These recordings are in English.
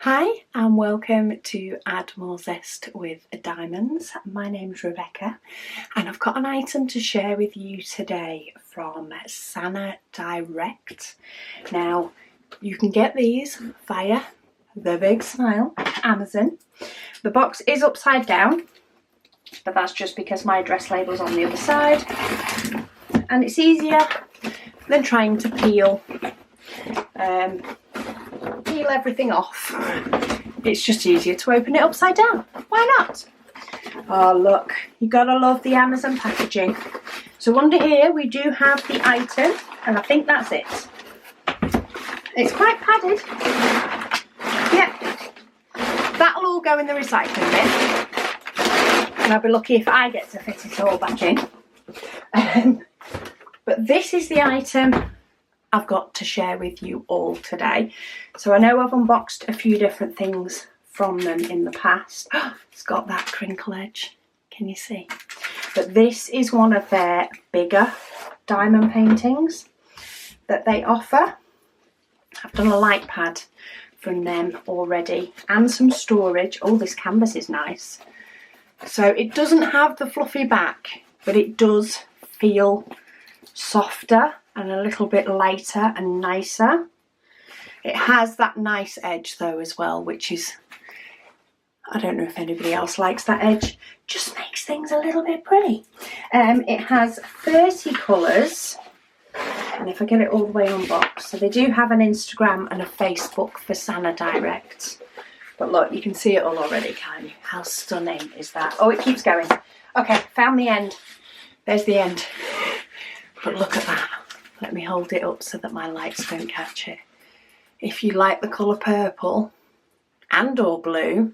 Hi and welcome to Add More Zest with Diamonds. My name's Rebecca and I've got an item to share with you today from Sana Direct. Now you can get these via the Big Smile, Amazon. The box is upside down, but that's just because my address label's on the other side and it's easier than trying to peel everything off. It's just easier to open it upside down. Why not? Oh look, you gotta love the Amazon packaging. So under here we do have the item, and I think that's it. It's quite padded. Yep. That'll all go in the recycling bin, and I'll be lucky if I get to fit it all back in. But this is the item I've got to share with you all today. So I know I've unboxed a few different things from them in the past. It's got that crinkle edge, can you see? But this is one of their bigger diamond paintings that they offer. I've done a light pad from them already and some storage. Oh, this canvas is nice. So it doesn't have the fluffy back, but it does feel softer and a little bit lighter and nicer. It has that nice edge though as well, which is, I don't know if anybody else likes that edge, just makes things a little bit pretty. It has 30 colours, and if I get it all the way unboxed, so they do have an Instagram and a Facebook for Sana Direct. But look, you can see it all already, can't you? How stunning is that? Oh, it keeps going. Okay, found the end. There's the end. But look at that. Let me hold it up so that my lights don't catch it. If you like the colour purple and or blue,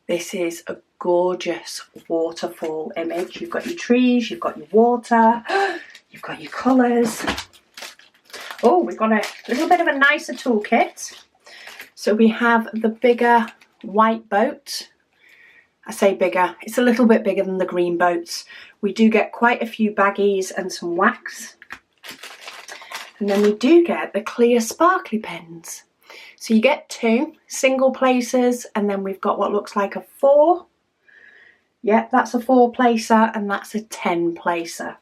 this is a gorgeous waterfall image. You've got your trees, you've got your water, you've got your colours. Oh, we've got a little bit of a nicer toolkit. So we have the bigger white boat. I say bigger, it's a little bit bigger than the green boats. We do get quite a few baggies and some wax. And then we do get the clear sparkly pens. So you get 2 single placers, and then we've got what looks like a 4. Yep, that's a 4 placer and that's a 10 placer.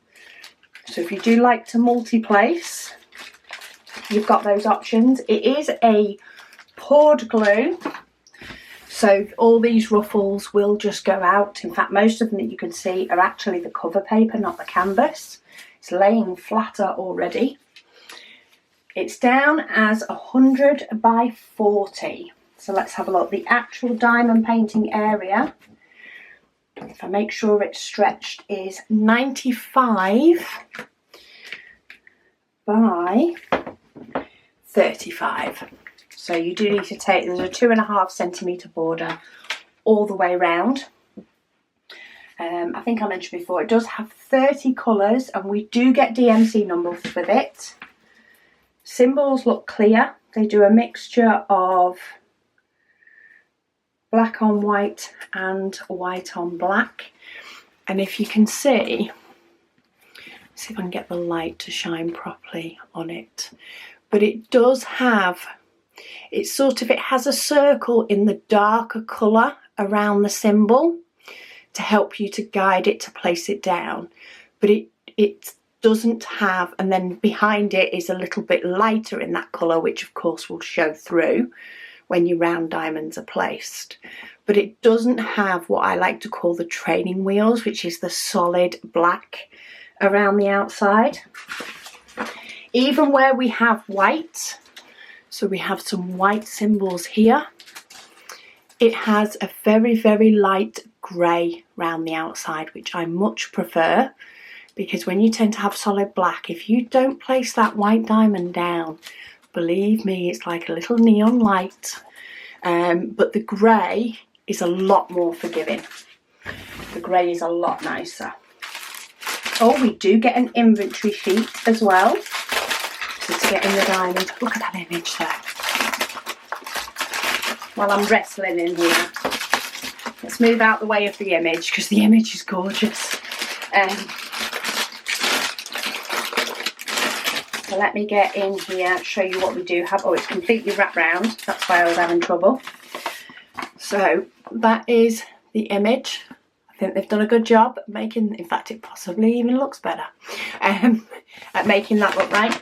So if you do like to multi-place, you've got those options. It is a poured glue, so all these ruffles will just go out. In fact, most of them that you can see are actually the cover paper, not the canvas. It's laying flatter already. It's down as 100 by 40. So let's have a look. The actual diamond painting area, if I make sure it's stretched, is 95 by 35. So you do need to take, there's a 2.5 centimetre border all the way around. I think I mentioned before, it does have 30 colours, and we do get DMC numbers with it. Symbols look clear. They do a mixture of black on white and white on black. And if you can see, let's see if I can get the light to shine properly on it. But it does have, it has a circle in the darker colour around the symbol to help you to guide it to place it down. But it doesn't have, and then behind it is a little bit lighter in that colour, which of course will show through when your round diamonds are placed. But it doesn't have what I like to call the training wheels, which is the solid black around the outside. Even where we have white, so we have some white symbols here, it has a very, very light grey around the outside, which I much prefer. Because when you tend to have solid black, if you don't place that white diamond down, believe me, it's like a little neon light. But the grey is a lot more forgiving. The grey is a lot nicer. Oh, we do get an inventory sheet as well. So to get in the diamond. Look at that image there. While I'm wrestling in here. Let's move out the way of the image, because the image is gorgeous. So let me get in here, show you what we do have. Oh, it's completely wrapped round. That's why I was having trouble. So that is the image. I think they've done a good job at making, in fact, it possibly even looks better, at making that look right.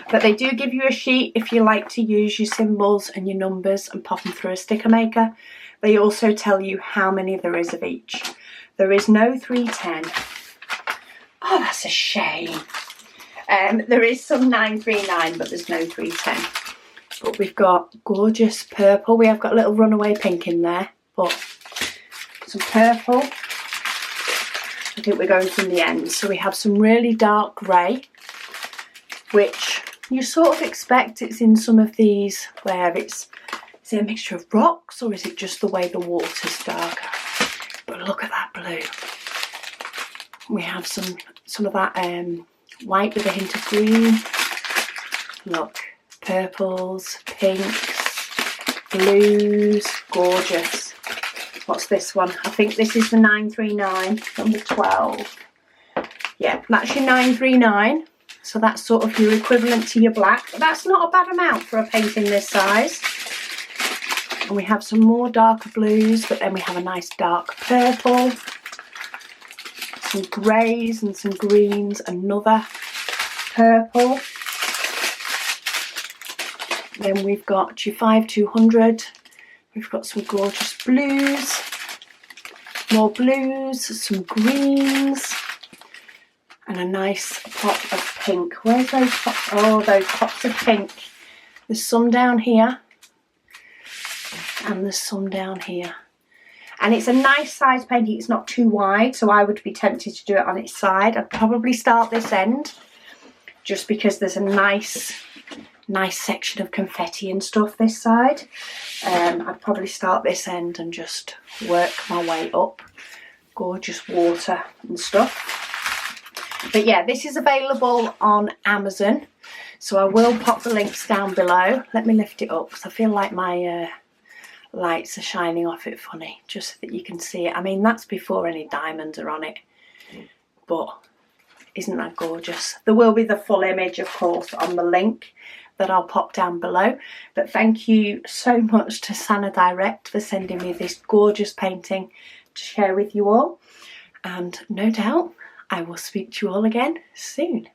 But they do give you a sheet if you like to use your symbols and your numbers and pop them through a sticker maker. They also tell you how many there is of each. There is no 310. Oh, that's a shame. There is some 939, but there's no 310. But we've got gorgeous purple. We have got a little runaway pink in there, but some purple. I think we're going from the end. So we have some really dark grey, which you sort of expect it's in some of these where is it a mixture of rocks or is it just the way the water's darker? But look at that blue. We have some of that white with a hint of green. Look, purples, pinks, blues, gorgeous. What's this one? I think this is the 939, number 12. Yeah, that's your 939. So that's sort of your equivalent to your black. But that's not a bad amount for a painting this size. And we have some more darker blues, but then we have a nice dark purple. Some greys and some greens, another purple. Then we've got your 5200. We've got some gorgeous blues, more blues, some greens, and a nice pop of pink. Where's those pops? Oh, those pops of pink. There's some down here, and there's some down here. And it's a nice size painting. It's not too wide, so I would be tempted to do it on its side. I'd probably start this end, just because there's a nice section of confetti and stuff this side. I'd probably start this end and just work my way up. Gorgeous water and stuff. But yeah, this is available on Amazon, so I will pop the links down below. Let me lift it up because I feel like my lights are shining off it funny, just so that you can see it. I mean, that's before any diamonds are on it, but isn't that gorgeous? There will be the full image, of course, on the link that I'll pop down below. But thank you so much to Sana Direct for sending me this gorgeous painting to share with you all. And no doubt I will speak to you all again soon.